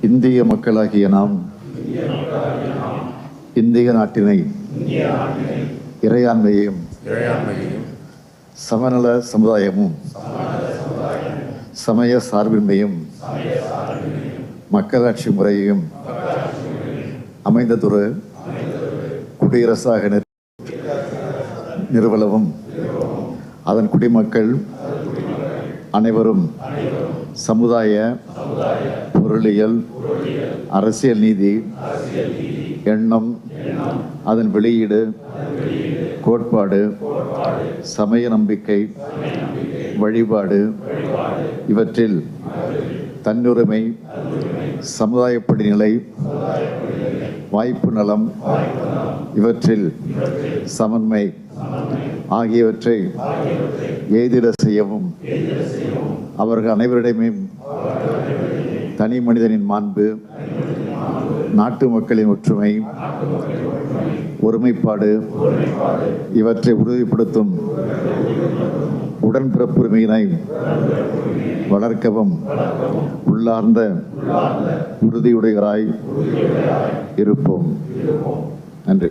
இந்திய மக்களாகிய நாம் இந்திய நாட்டினை இறையாண்மையும் சமநல சமுதாயமும் சமய சார்பின்மையும் மக்களாட்சி முறையையும் அமைந்ததொரு குடியரசாக நிறுவனவும் அதன் குடிமக்கள் அனைவரும் சமுதாய, பொருளியல், அரசியல் நீதி, எண்ணம், அதன் வெளியீடு, கோட்பாடு, சமய நம்பிக்கை, வழிபாடு இவற்றில் தன்னுரிமை, சமுதாய படிநிலை, வாய்ப்பு நலம் இவற்றில் சமன்மை ஆகியவற்றை எய்திட செய்யவும் அவர்கள் அனைவரிடமே தனி மனிதனின் மாண்பு, நாட்டு மக்களின் ஒற்றுமை, ஒருமைப்பாடு இவற்றை உறுதிப்படுத்தும் உடன்பிறப்புரிமையினை வளர்க்கவும் உள்ளார்ந்த உறுதியுடையவராய் இருப்போம். நன்றி.